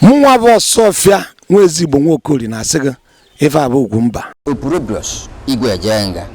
Mwa bo Sofia mwezi bongo koli na sega eva abo Ugwumba. Opurebros igwe jenga.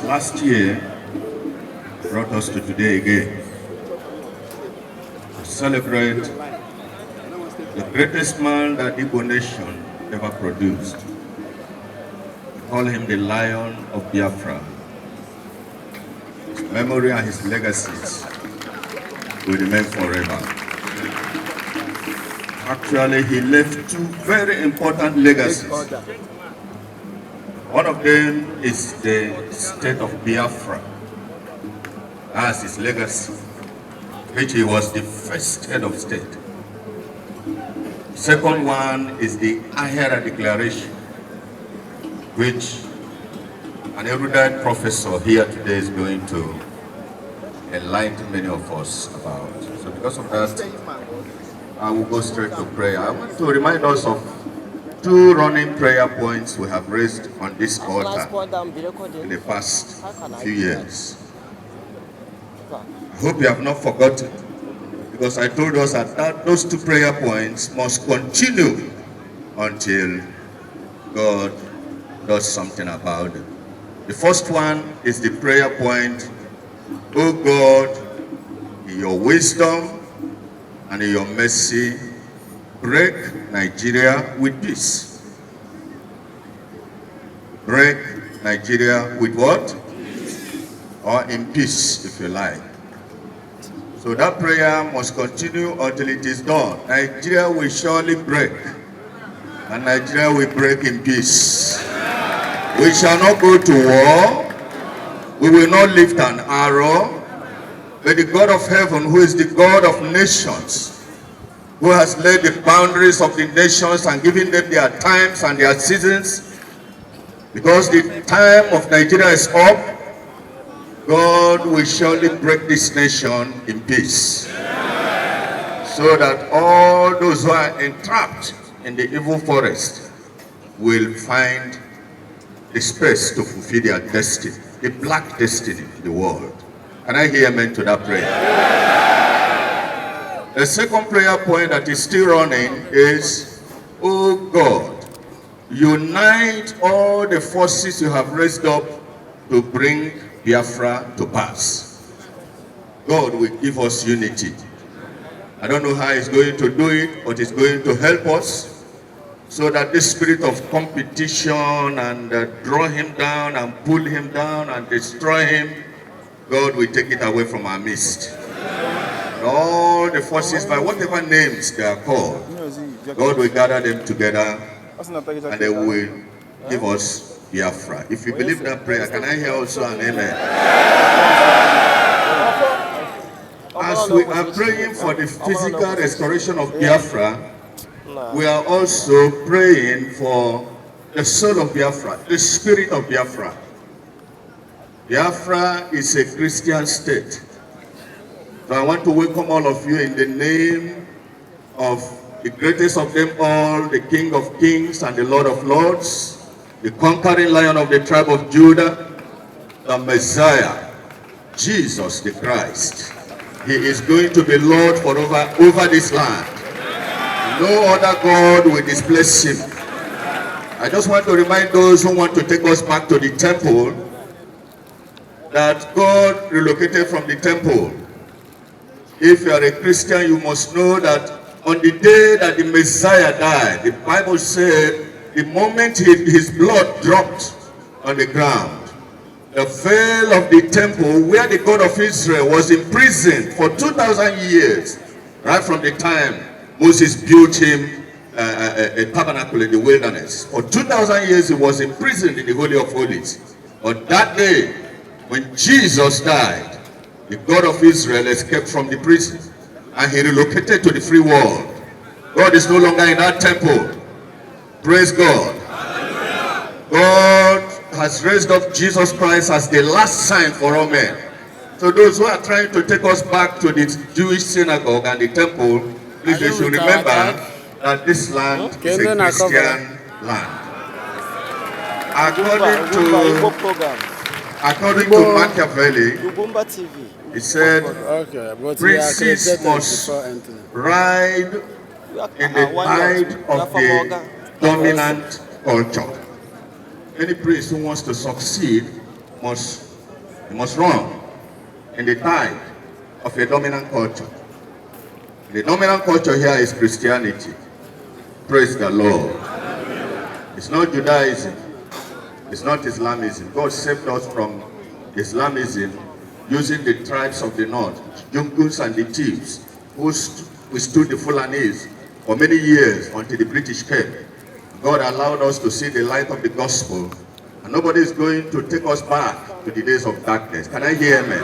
Last year brought us to today again to celebrate the greatest man that Igbo nation ever produced. We call him the Lion of Biafra. His memory and his legacies will remain forever. Actually, he left two very important legacies. One of them is the state of Biafra as his legacy, which he was the first head of state. The second one is the Ahera Declaration, which an erudite professor here today is going to enlighten many of us about. So because of that, I will go straight to prayer. I want to remind us of 2 running prayer points we have raised on this altar in the past few years. I hope you have not forgotten, because I told us that those 2 prayer points must continue until God does something about it. The first one is the prayer point, "Oh God, in your wisdom and in your mercy, break Nigeria with peace." Break Nigeria with what? Or in peace, if you like. So that prayer must continue until it is done. Nigeria will surely break, and Nigeria will break in peace. We shall not go to war. We will not lift an arrow. But the God of heaven, who is the God of nations, who has laid the boundaries of the nations and given them their times and their seasons, because the time of Nigeria is up, God will surely break this nation in peace, so that all those who are entrapped in the evil forest will find the space to fulfill their destiny, the black destiny in the world. Can I hear amen to that prayer? The second prayer point that is still running is, "Oh God, unite all the forces you have raised up to bring Biafra to pass." God will give us unity. I don't know how He's going to do it, but He's going to help us, so that this spirit of competition and draw him down and pull him down and destroy him, God will take it away from our midst. And all the forces, by whatever names they are called, God will gather them together and they will give us Biafra. If you believe that prayer, can I hear also an amen? As we are praying for the physical restoration of Biafra, we are also praying for the soul of Biafra, the spirit of Biafra. Biafra is a Christian state. So I want to welcome all of you in the name of the greatest of them all, the King of Kings and the Lord of Lords, the conquering Lion of the tribe of Judah, the Messiah, Jesus the Christ. He is going to be Lord forever over this land. No other God will displace him. I just want to remind those who want to take us back to the temple that God relocated from the temple. If you are a Christian, you must know that on the day that the Messiah died, the Bible said the moment his blood dropped on the ground, the veil of the temple where the God of Israel was imprisoned for 2,000 years, right from the time Moses built him a tabernacle in the wilderness. For 2,000 years he was imprisoned in the Holy of Holies. But that day, when Jesus died, the God of Israel escaped from the prison and he relocated to the free world. God is no longer in that temple. Praise God. God has raised up Jesus Christ as the last sign for all men. So those who are trying to take us back to the Jewish synagogue and the temple, please they should remember that this land is a Christian land. According to Machiavelli, he said, princes must ride in the tide of the dominant culture. Any prince who wants to succeed must run in the tide of a dominant culture. The dominant culture here is Christianity. Praise the Lord. It's not Judaism. It's not Islamism. God saved us from Islamism using the tribes of the north, Jungus and the chiefs, who withstood the Fulanese for many years until the British came. God allowed us to see the light of the gospel, and nobody is going to take us back to the days of darkness. Can I hear amen?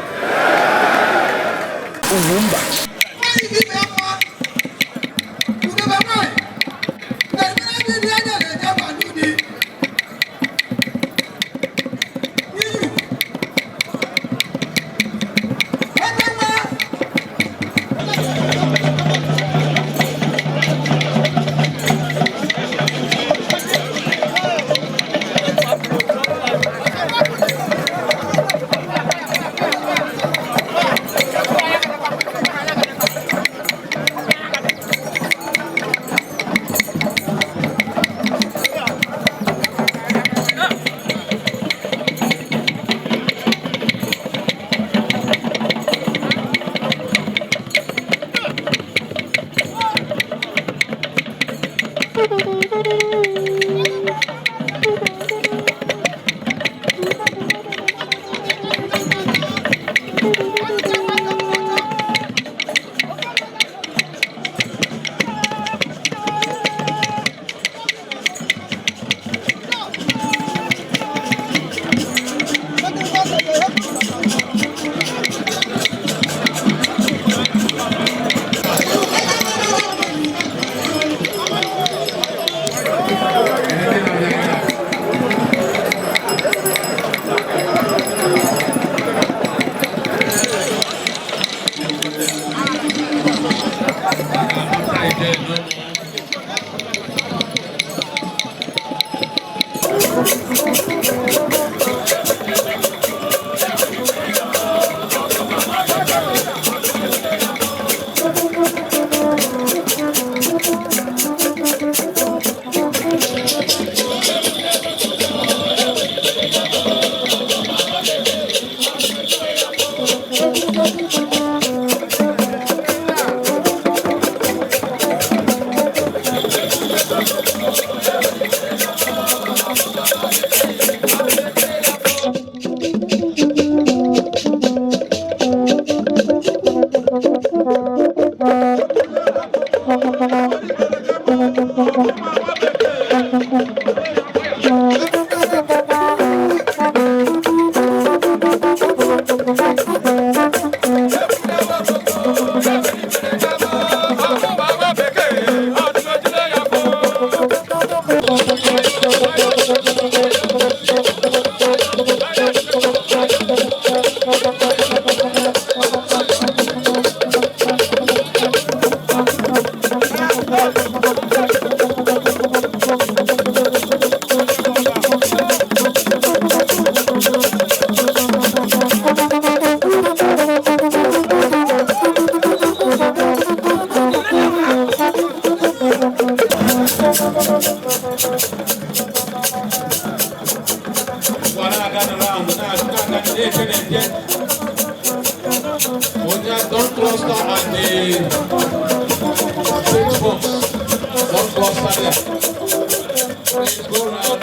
Don't cluster at the six box. Don't cluster there. Please go round.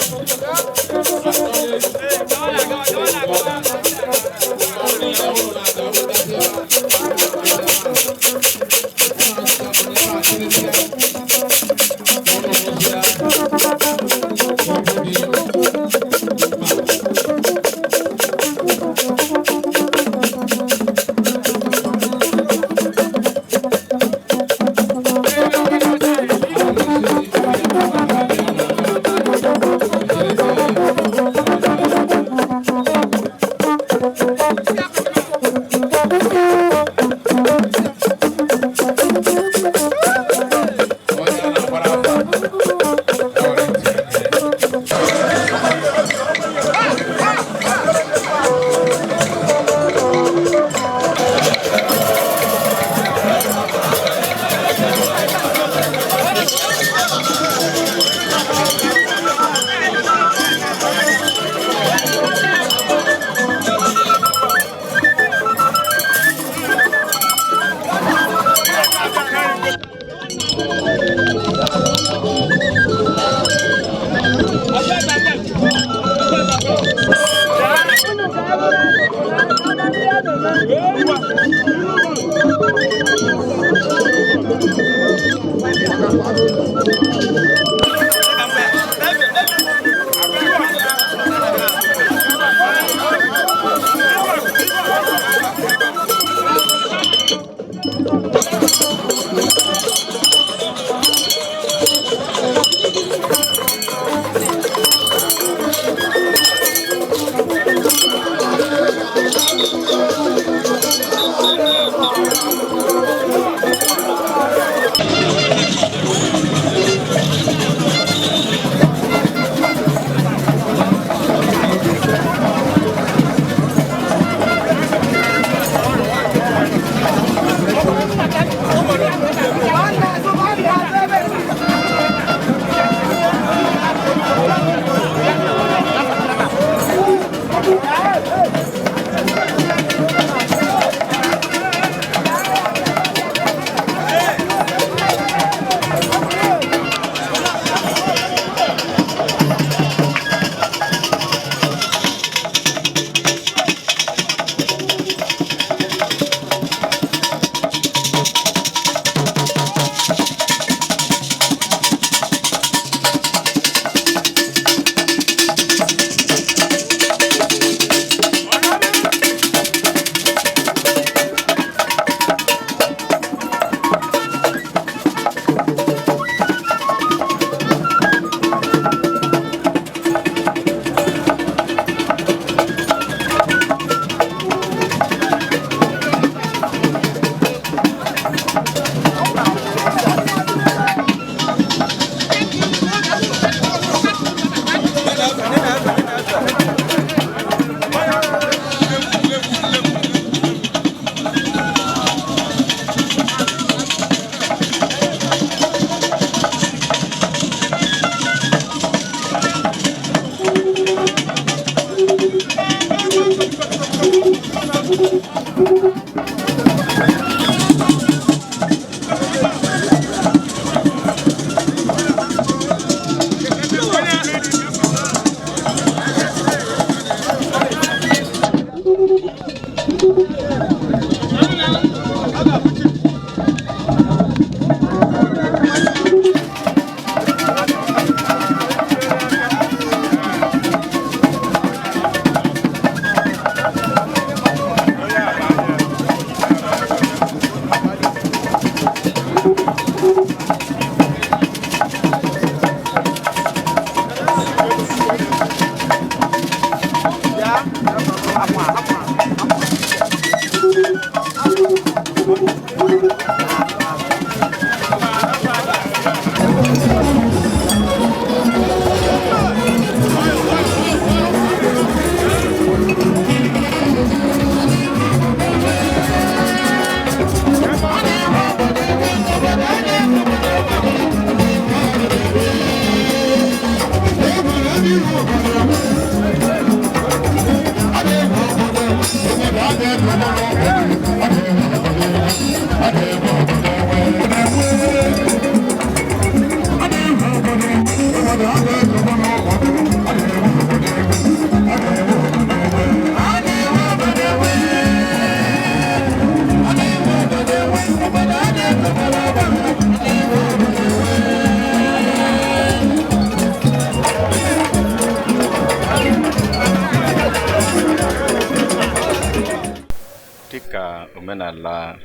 Dịka omenala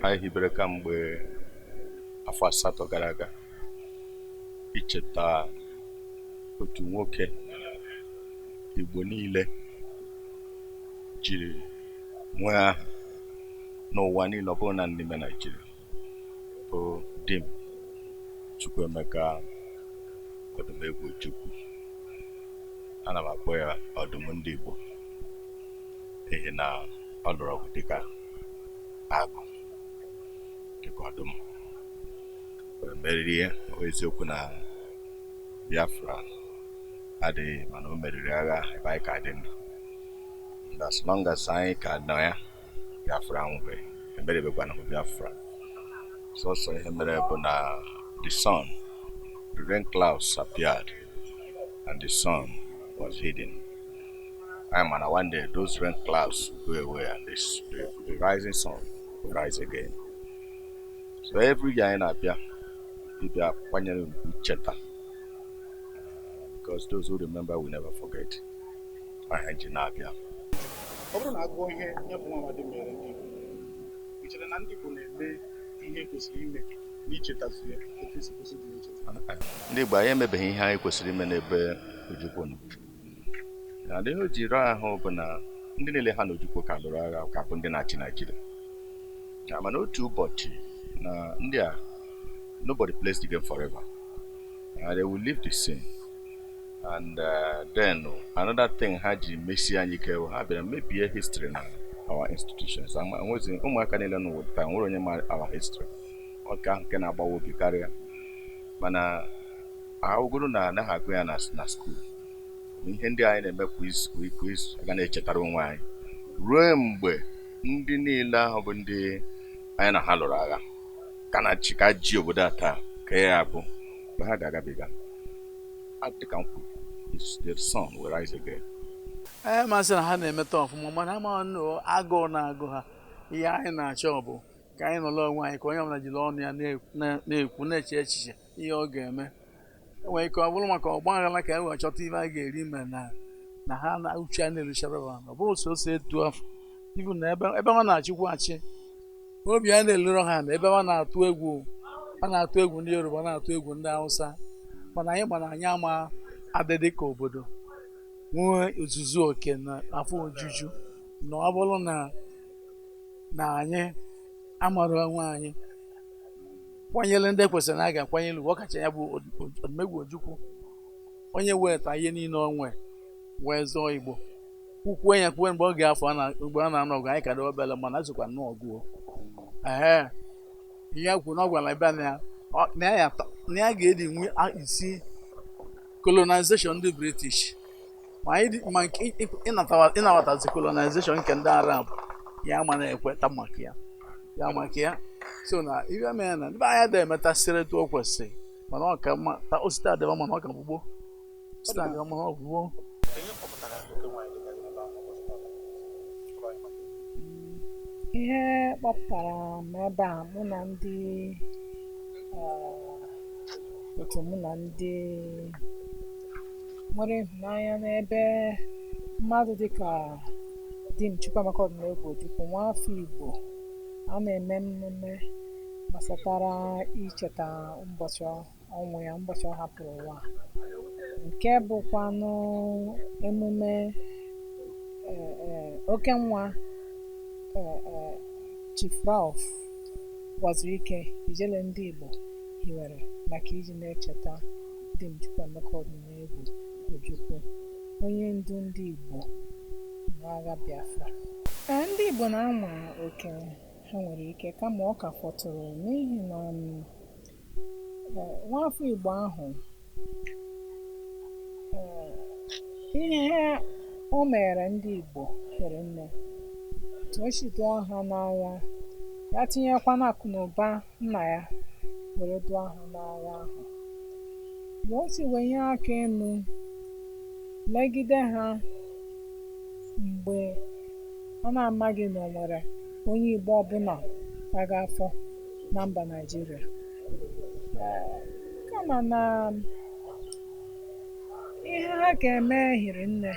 anyị hibere kamgbe afọ asatọ gara aga icheta otu nwoke Igbo niile jiri nwee aha n'ụwa niile, ọ bụrụ na n'ime Naịjirịa, bụ Dim Chukwuemeka Ojukwu. Ana m akpọ ya ọdụm ndị Igbo n'ihi na ọ lụrụ ọgụ dịka agụ, dịka ọdụm, meriri ya. Eziokwu na Biafra adịghị, mana o meriri agha ebe anyị ka dị ndụ. And as long as anyị ka nọ ya, Biafra anwụbeghị, emerebekwana Biafra. Sọsọ ihe mere bụ na the rain clouds appeared and the sun was hidden. I am, and one day those rain clouds go away and the rising sun will rise again. So every year in Abia, people are cheta, because those who remember will never forget. I had in Abia. Ndị Igbo anyị emebeghị ihe anyị kwesịrị ime n'ebe Ojukwu nọ. Na ndị o jiri ahụ bụ na ndị niile ha na Ojukwu ka lụrụ agha ka bụ ndị na-achị Naịjirịa. Mana otu ụbọchị na ndị a, nobody plays the game forever. They will leave the scene. And then another thing ha ji mesi anyị ike ha bịara mebie history na our institutions. Ụmụaka niile n'ụwa taa nwere onye ma our history. Ọka nke na-agbawa obi karịa. Mana ahụgoro na anaghị agụ ya na school. Ihe ndị anyị na-eme quiz aga na-echetara onwe anyị ruo mgbe ndị niile ahụ bụ ndị anyị na ha lụrụ agha ka na-achịka ji obodo a taa ka ya bụ mgbe ha ga-agabiga. Dịka nkwu, the sun will rise again. Masị na ha na-emeta ọfụma, mana ama nụ agụụ na-agụ ha. Ihe anyị na-achọ bụ ka anyị nọrọ onwe anyị, ka onye ọbụla jiri ọnụ ya na-ekwu na-eche echiche ihe ọ ga-eme. Enwere ike ọ bụrụ maka ọgba aghara ka e wee chọta ihe a ga-eri ime na ha na uche a na-eruchara ha. Ọ bụrụ so etu afọ ibu na ebe ha na-achịkwa achị, obi a na-eluru ha na ebe ha na-atụ egwu ndị Yoruba, na-atụ egwu ndị Hausa. Mana anyị gbara anyị ama adịdị ka obodo nwee ozuzu oke na afọ ojuju na ọ bụrụ na anyị amara onwe anyị kwanyere ndị kwesịrị na a ga-akwanyere ugwu, ọkacha ya bụ Odumegwu Ojukwu, onye weta ihe niile onwe wee zọọ Igbo. Kwukwe ya kwuwe mgbe ọ ga-afọ ugbo a na-anọ ọgụ anyị ka dị obere, mana azụkwa n'ọgụ ihe a kwuru na ọ gwara ebe na ya ga-edi nwe isi colonization ndị British, ma ịnabatazi colonization nke ndị Arab ya ma na-ekweta maka ya. So na ihe mere na ndị anya da emetasịrị etu o kwesịrị, mana ọ ka mma ta osita adịba, mana ọ ka gbugbo osita adịba, mana ọ gbugbo. Ihe kpọpụtara m ebe a, mụ na ndị otu mụ na ndị nwere ịhụnanya n'ebe mmadụ dịka Dim Chukwuemeka Ojukwu, nwafọ Igbo, a na-eme mmemme gbasatara icheta ụbọchị ọnwụ ya, ụbọchị ọ hapụrụ ụwa, nke bụkwanụ emume oke nwa Chief Ralph gwaziri ike ijele ndị Igbo hiwere maka iji na-echeta Dim Chukwuemeka Ojukwu, onye ndu ndị Igbo n'agha Biafra. Ndị Igbo na-ama oke ha nwere ike, kama ọ ka fọtụrụ, n'ihi na nwafọ Igbo ahụ ihe o mere ndị Igbo here nne otu o si dụọ ha n'agha, ya tinyekwana akụ na ụba nna ya were dụọ ha n'agha ahụ. Mgbe o si wee nye aka elu megide ha, mgbe ọ na-amaghị na o nwere onye Igbo ọbụla taga afọ na mba Naịjirịa, kama na ihe ha ga-eme hiri nne,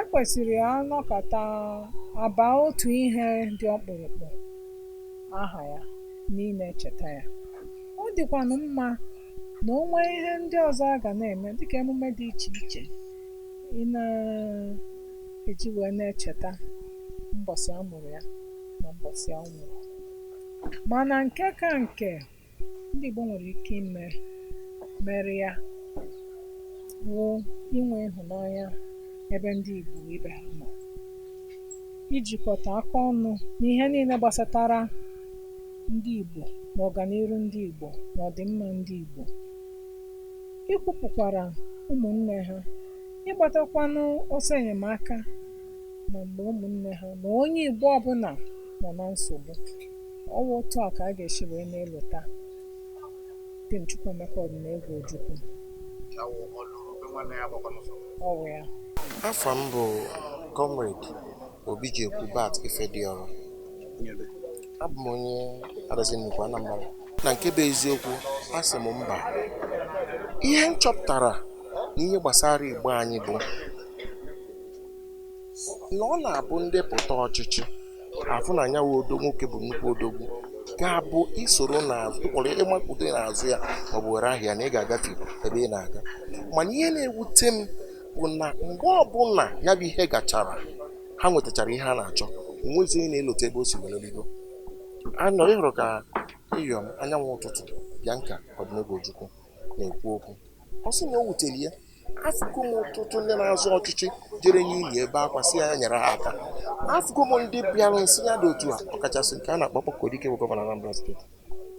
ekwesịrị anọkọta aba otu ihe dị ọkpụrụkpụ aha ya niile echeta ya. Ọ dịkwanụ mma na o nwee ihe ndị ọzọ a ga na-eme dịka emume dị iche iche ị na-eji wee na-echeta mbọsị a mụrụ ya na mbọsị a nwụrụ. Mana nke ka nke ndị Igbo nwere ike mere ya bụ inwe ịhụnanya ebe ndị Igbo ibe ha nọ, ijikọta aka ọnụ n'ihe niile gbasatara ndị Igbo na ọganihu ndị Igbo na ọdịmma ndị Igbo, ikwupụkwara ụmụnne ha, ịgbatakwanụ ọsọ enyemaka na mgbe ụmụnne ha na onye Igbo ọbụla nọ na nsogbu. Ọ bụ otu a ka a ga-esi wee na-elota Tim Chukwuemeka Odinegwu Ojukwu. Ọwụ ya. Afọ m bụ Comrade Obijiekwu Ifediọra. Abụ m onye Adazinukwu Anambra. Na nke bụ eziokwu, asị m mba. Ihe m chọpụtara n'ihe gbasara Igbo anyị bụ na ọ na-abụ ndị pụta ọchịchị afụ na anya nwoke bụ nnukwu odogwu ga-abụ isoro n'azụ kpọrọ ịmakwute n'azụ ya ma ọ bụ were ahịa na ị ga-agafe ebe ị na-aga. Mana ihe na-ewute m bụ na mgbe ọbụla ya bụ ihe gachara, ha nwetachara ihe ha na-achọ, onwezi onye na-elote ebe o si were bido. Anọ ịhụrụ ka Iyom Anyanwụ Ụtụtụ Bianca Odinegwu Ojukwu na-ekwu okwu, ọ sị na o wutere ya afụgo m ọtụtụ ndị na-azụ ọchịchị jere nye ili ebe akwa sị ya nyere ha aka. Afụgo m ndị bịara nsị ya dị otu a, ọkachasị nke a na-akpọ Pọkodike bụ gọvanọ Anambra steeti.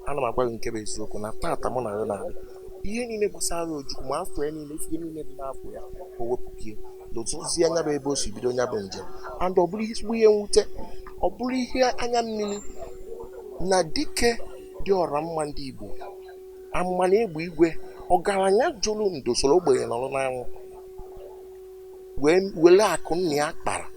Ana m agwa gị nke bụ eziokwu na tata mụ na ya na-abịa ihe niile gbasara Ojukwu ma afọ ya niile ihe niile dị n'afọ ya o wepụkie dozie anya bụ ebe o si bido nya bụ njem. And ọ bụrụ ihe mwute, ọ bụrụ ihe anya mmiri na dike dị ọra mma ndị Igbo amụma na egbe igwe ọgaranya jụrụ ndo soro ogbenye nọrọ n'anwụ were akụ nna ya kpara.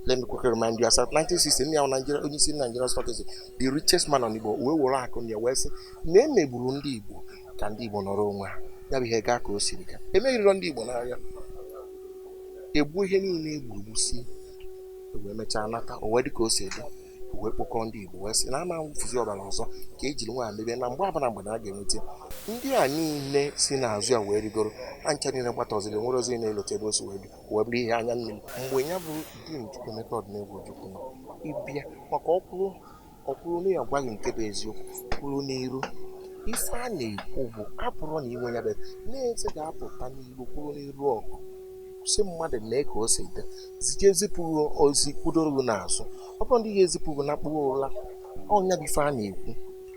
Let me quickly remind you, as at 1960, nne ya Nigeria, onye isi Nigeria stock is the richest man on Igbo, wee were akụ nna ya wee sị na emegburu ndị Igbo ka ndị Igbo nọrọ onwe ha. Ya bụ ihe gaa ka o siri gaa, emeghịrị ndị Igbo n'agha, egbu ihe niile egburugbusi, wee mechaa nata o wee dị ka o si dị, wee kpọkọ ndị Igbo wee sị na ama mfuzi ọbara ọzọ ka ejiri nwa mebe na mgbe abana mgbe na a ga-enweta ndị a niile si n'azụ ya wee rigoro ha ncha niile gbatọziri nwere ozi na-elote ebe o si wee bụrụ ihe anya mmiri. Mgbe ya bụ Tim Chukwuemeka Odinegwu Ojukwu nọ ịbịa maka ọkwụrụ na ya gwaghị nke bụ eziokwu kwuru n'iru ife a na-ekwu bụ abụrụ na inwe ya bụ na-eze ga-apụta n'iru kwuru n'iru ọgụ si mmadụ na ka o si dị zije zipụrụ ozi kwudoro n'azụ. Ọ bụrụ ndị ga-ezipụrụ na mkpụrụ ụla ọnya bụ ife a na-ekwu.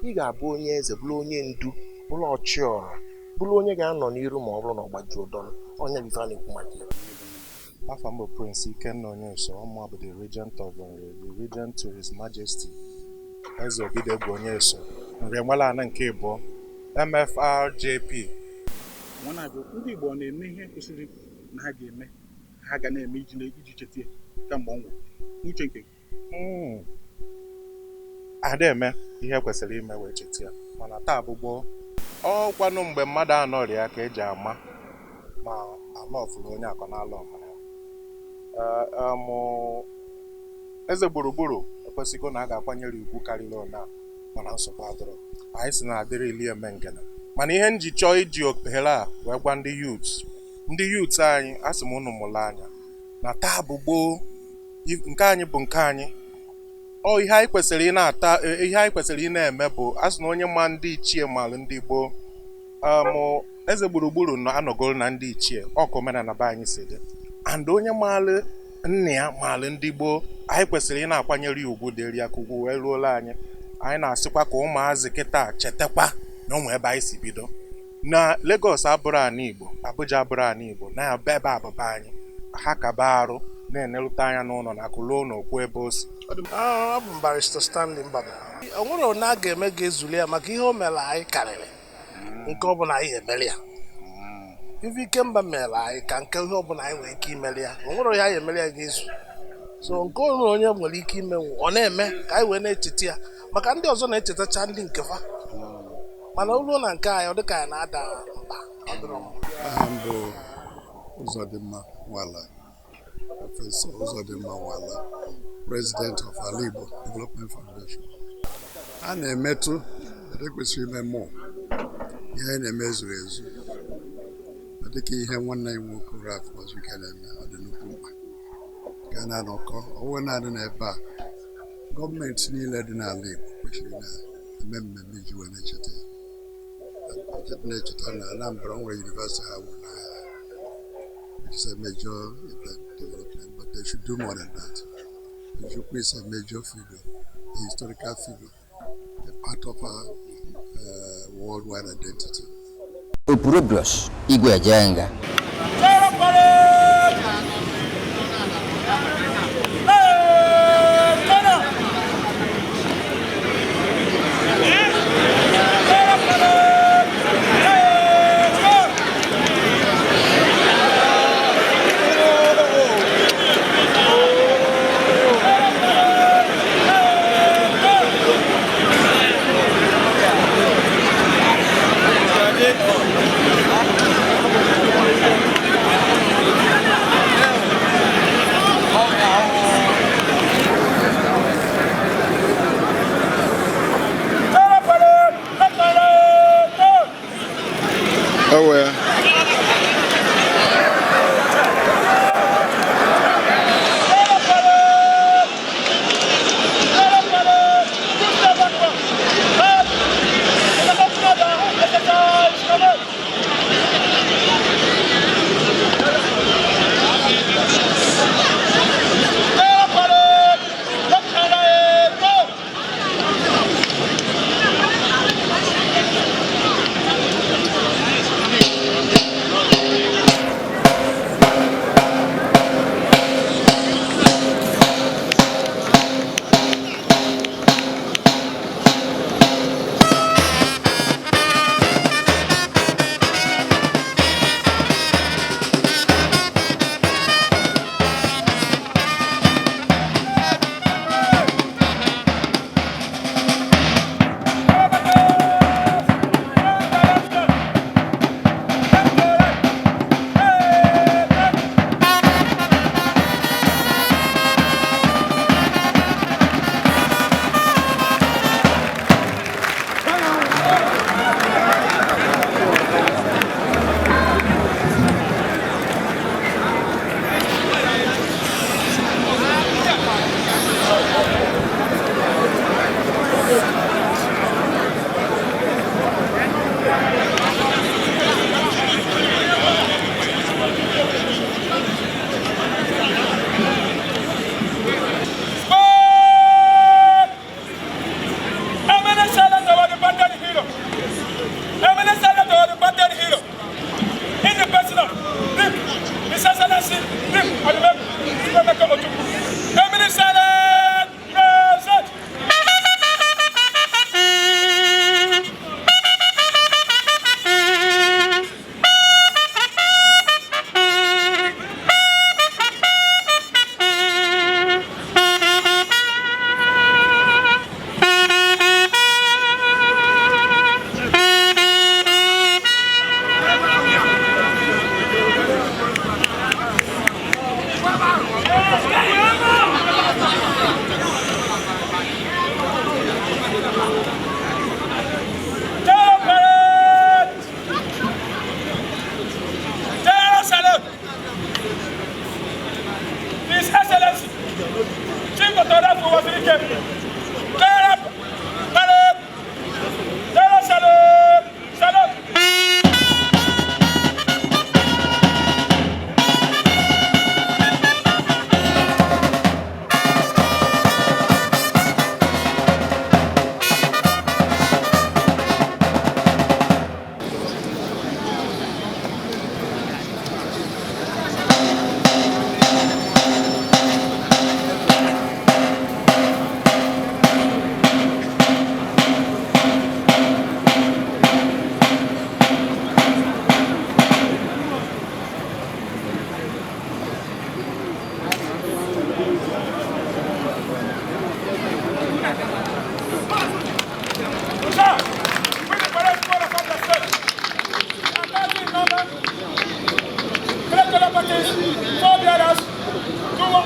Ị ga-abụ onye eze, bụrụ onye ndu, bụrụ ọchịọra, bụrụ onye ga-anọ n'iru ma ọ bụrụ na ọ gbajuo dọrọ. Ọnya bụ ife a na-ekwu maka ya. Afọ m bụ Prince Ikenna Onyeso, ọmụa bụ the regent to His Majesty Eze Obidegwu Onyeso nri nwere ana nke ịbụọ MFRJP. Ndị Igbo na-eme ihe kwesịrị na ha ga-eme, ha ga na-eme iji cheta kamgbe ọnwụ uche nke ada eme ihe kwesịrị ime wee cheta ya. Mana taa bụ gboo ọkwanụ mgbe mmadụ anọrị ya ka eji ama ma alọfụrụ onye akọ na-alọ ọfara. Eze gburugburu ekwesịgo na a ga-akwanyere ugwu karịrị ona, mana nsogbu adịrọ. Anyị si na adịrị ili eme ngena. Mana ihe nji chọọ iji ohere a wee gwa ndị youths anyị, asị m unu mụrụ anya na taa bụ gboo, nke anyị bụ nke anyị. Ihe anyị kwesịrị ị na-eme bụ asị na onye ma ndị ichie malụ ndị gboo. Eze gburugburu anọgoro na ndị ichie ọkụ omenala be anyị si dị, and onye malụ nna ya malụ ndị gboo. Anyị kwesịrị ị na-akwanyere ya ugwu dịrị ya ka ugwu wee ruola anyị. Anyị na-asịkwa ka ụmụazị kịta chetakwa na onwe ebe anyị si bido, na Lagos abụrụ ana Igbo, Abuja abụrụ ana Igbo, na ebe abụba anyị ha kaba arụ na-enelute anya n'ụlọ na akụlụ n'okwu ebe o si. Ọ bụ Barrister Stanley Mbaba. O nwere onye a ga-eme ga-ezuli ya maka ihe o mere anyị karịrị nke ọ bụla anyị emere ya. Ife Ikemba mere anyị ka nke ihe ọ bụla anyị nwere ike imere ya. O nwere onye anyị emere ya ga-ezu. So nke onye nwere ike imenwu ọ na-eme ka anyị wee na-echeta ya maka ndị ọzọ na-echetacha ndị nke fa. Mana olu na nke anyị ọ dịka anyị na-ada mba. Aha m bụ Uzodimma Nwala, Professor Uzodimma Nwala, President of IGBO Development Foundation. A na-emetụ ekwesịrị ime mmụọ ihe anyị na-eme zuru ezu dịka ihe nwanne anyị nwoke Ralph Ojukwu na-eme ọ dị nnukwu mkpa ka na-anọkọ ọwụwa na-adị n'ebe a gọọmenti niile dị n'ala Igbo kwesịrị na-eme mmemme iji wee na-echeta na Anambra nwere university ha nwere na which is a major event development, but they should do more than that. Ojukwu is a major figure, a historical figure, a part of our worldwide identity. Opurobios Igwejenga. Oh well.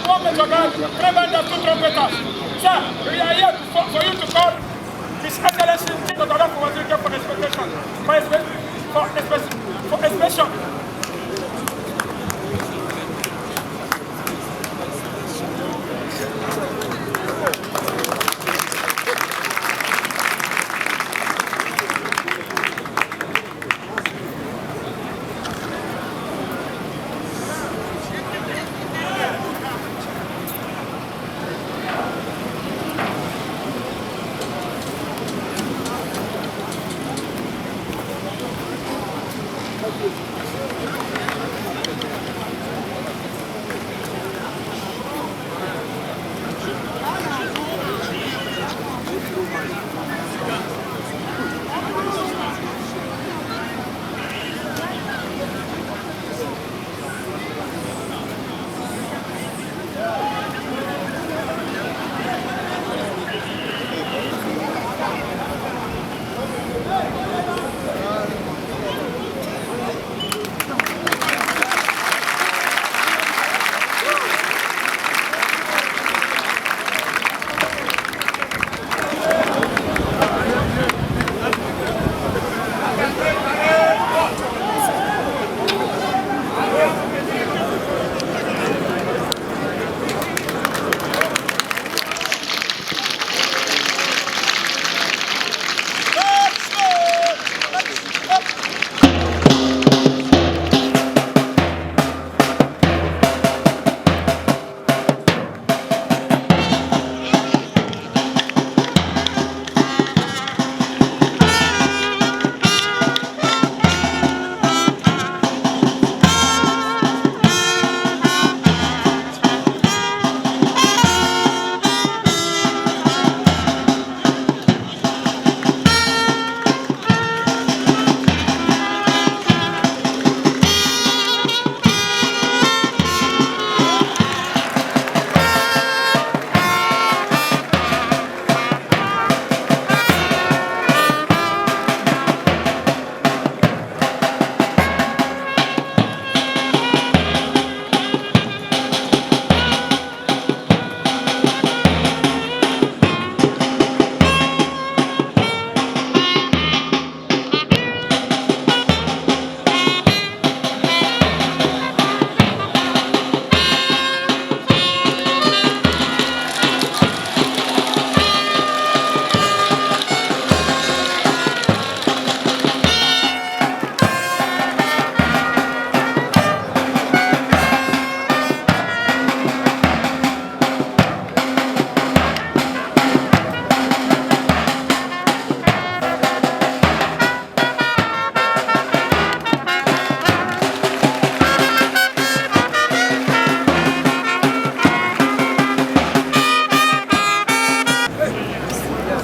one major guard, 3 vendors, 2 trumpeters. Sir, we are here for you to call His Excellency Dr. Ojukwu for expectation, for inspection.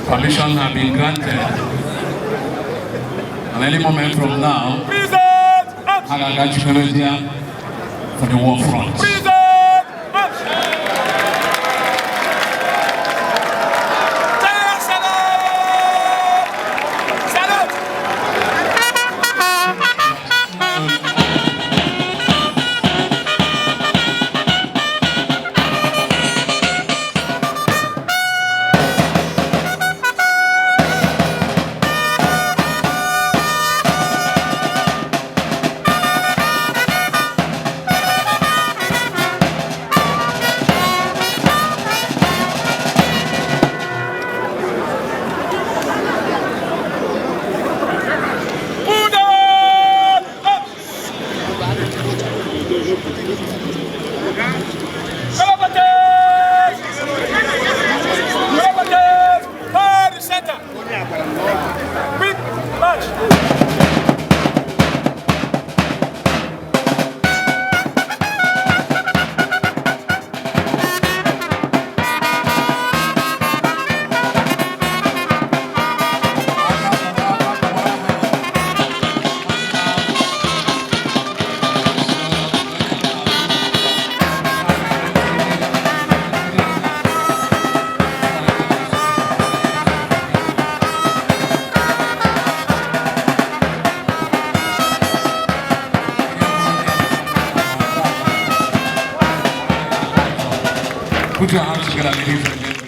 Permission have been granted. And any moment from now, I got you for the war front. Put your hands together, ladies and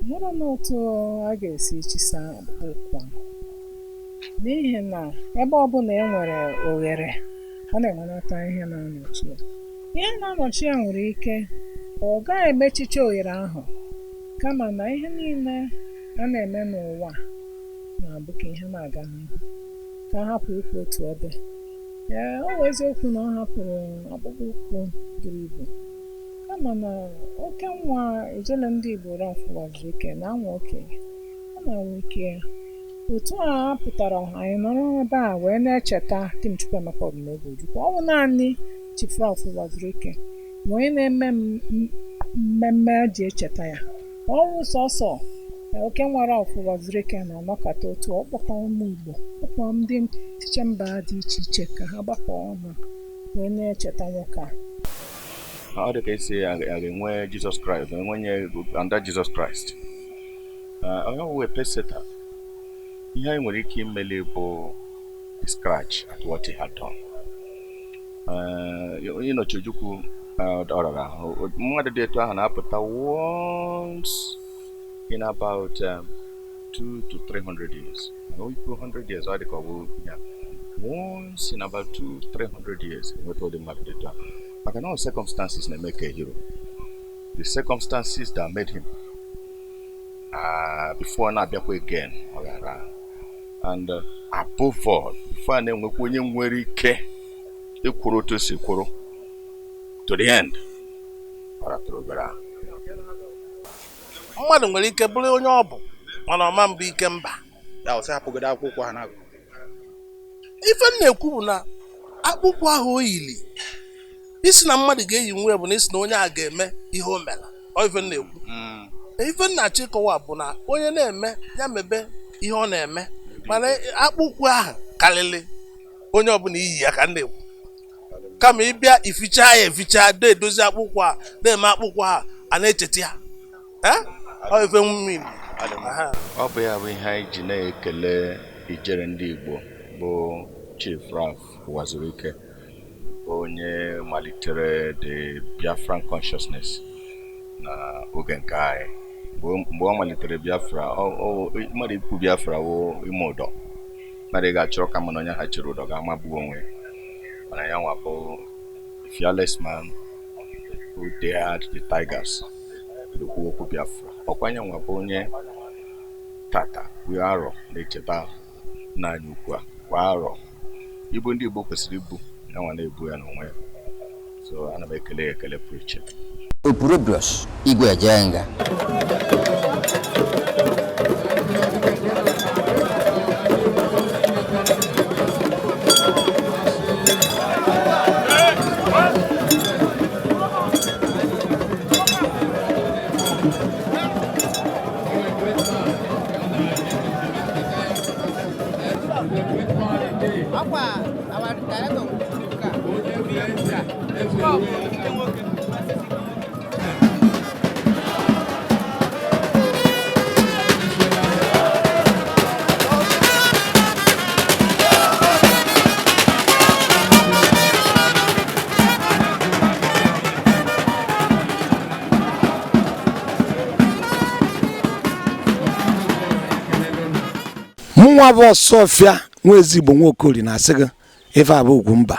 Nwere n'otu a ga-esi chisa okwu n'ihi na ebe ọbụla e nwere oghere a na-enweta ihe na-anọchi ya. Ihe na-anọchi ya nwere ike ọ gaghị emechiche oghere ahụ kama na ihe niile a na-eme n'ụwa na-abụ ka ihe na-aga n'ihu ka a hapụ ikwu otu ebe. Ọ bụ eziokwu na ọ hapụrụ akpụkpọ ụkwụ buru ibu kama na oke nwa ijele ndị Igbo rafụwaziri ike na anwa okenye ọ na-enwe ike ya. Otu a pụtara anyị nọrọ ebe a wee na-echeta Tim Chukwuemeka Odumegwu Ojukwu. Ọ bụ naanị Chief Ralph waziri ike ma onye na-eme mmemme eji echeta ya. Ọ bụ sọsọ oke nwa Ralph waziri ike na-anọkọta otu ọ kpọkọ ụmụ Igbo kpọkọ ndị ntiche mba dị iche iche ka ha gbakọ ọnụ wee na-echeta nwoke a. Ọ dị ka esi a ga-enwe Jesus Christ, enwenye under Jesus Christ. Onye ọwụwa peseta ihe anyị nwere ike imeli bụ scratch at what he had done. Onye nọchi Ojukwu ọrara ahụ mmadụ dị etu ahụ na-apụta once in about 200 to 300 years. Ikwu 100 years ọ dị ka ọ bụ ya. Once in about 200-300 years nweta ụdị mmadụ dị etu ahụ. Maka na circumstances na-eme ka hero. The circumstances that made him before na-abịakwa again ọ gara. And above all, before na-enwekwa onye nwere ike ịkwụrụ otu si kwụrụ to the end. Ọ rapụrụ obere ahụ. Mmadụ nwere ike bụrụ onye ọ bụ mana ọma mbụ Ikemba. Ya ọsị hapụgodo akwụkwọ ha na-agụ. Ife na-ekwu bụ na akpụkpọ ahụ o yiri isi na mmadụ ga-eyi nwe bụ na isi na onye a ga-eme ihe o mere. Ọ ife na-ekwu. Ife na-achọ ịkọwa bụ na onye na-eme ya mebe ihe ọ na-eme mana akpụkpọ ahụ karịrị onye ọbụla iyi ya ka na-ekwu. Kama ịbịa ificha ya eficha edozi akpụkpọ a na-eme akpụkpọ a na-echeta ya. Ọ ife mmiri. Ọ bụ ya bụ ihe anyị ji na-ekele ijere ndị Igbo bụ Chief Ralph waziri ike onye malitere the Biafran consciousness na oge nke anyị. Mgbe ọ malitere Biafra, mmadụ ikwu Biafra wụ ime ụdọ. Mmadụ ga-achọrọ ka mana onye ha chịrị ụdọ ga-amagbu onwe. Mana ya nwa bụ fearless man who dared the tigers. Okwu okwu Biafra. Ọkwa anya nwa bụ onye tata wee arọ na-echeta n'anya ukwu a kwa arọ. Ibu ndị Igbo kwesịrị ibu ya nwa na-ebu ya n'onwe ya. So ana m ekele ekele pụrụ iche. Opurobios Igwe Ejenga. Mụnwa bụ Ọsọfịa nwa ezigbo nwa Okoli na-asị gị ife a bụ Ugwumba.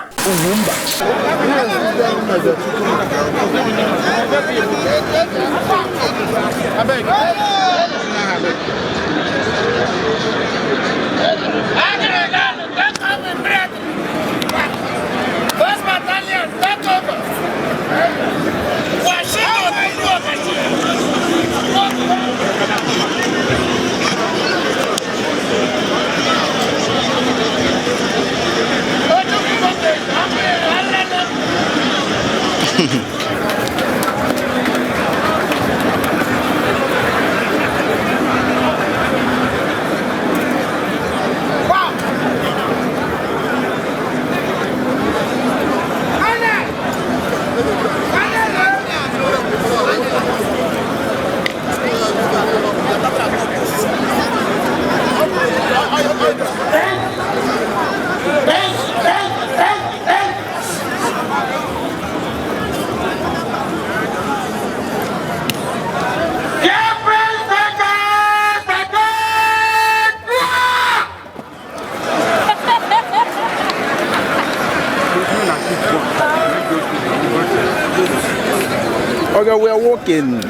Okay, we are walking.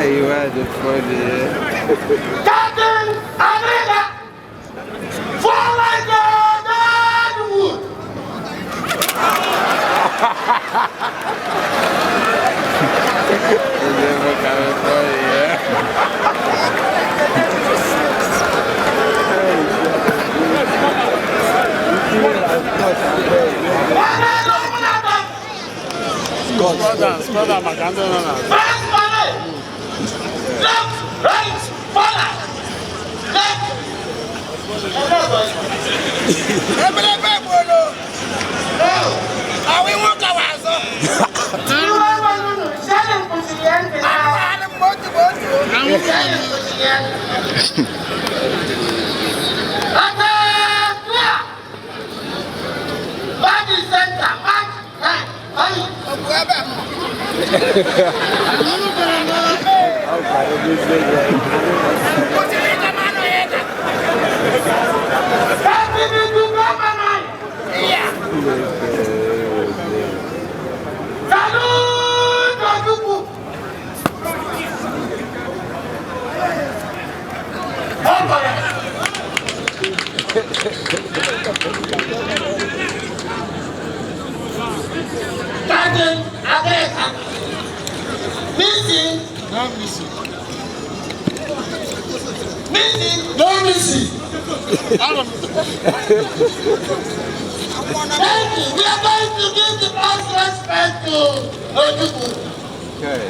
You had the funny. Captain America, fall like Nollywood. Thank you. We are going to give the most respect to Ojukwu. Okay.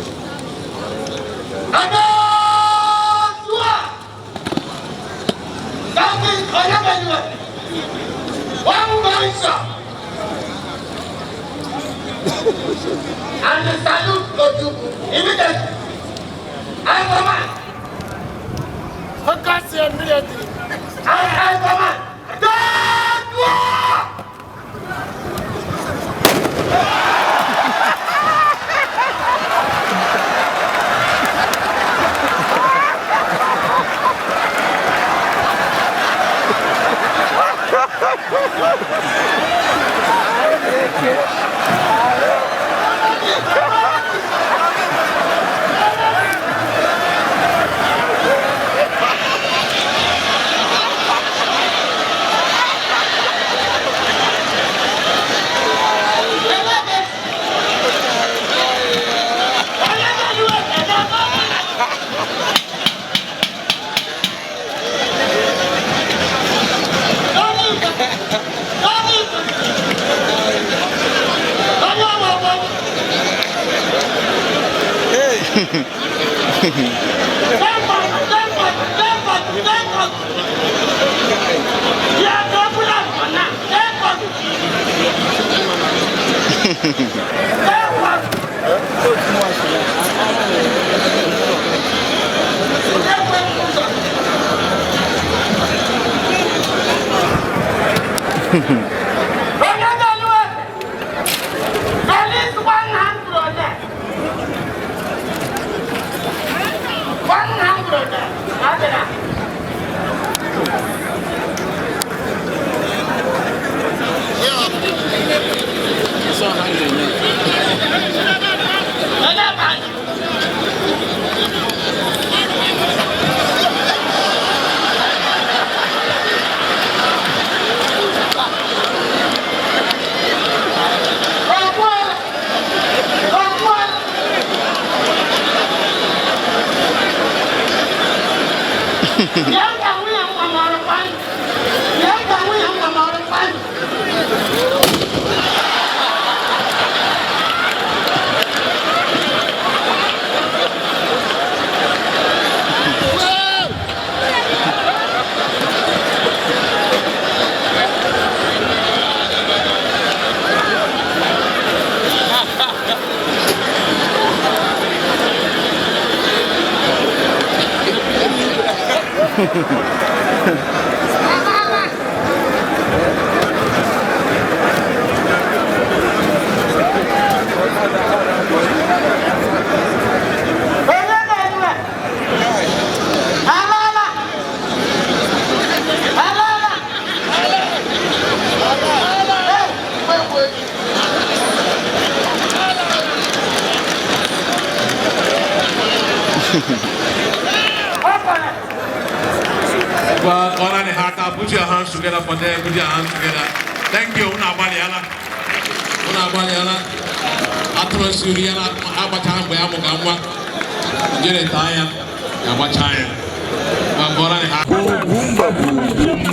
And the salute Ojukwu immediately. I command. Focus immediately. I command. Don't walk! Well, all the heart, put your hands together for them. Put your hands together. Thank you. Una baliala. Atro Suriana, Abatan, Bayamugamwa, Jeretaya, Abachaya. Well, all the heart.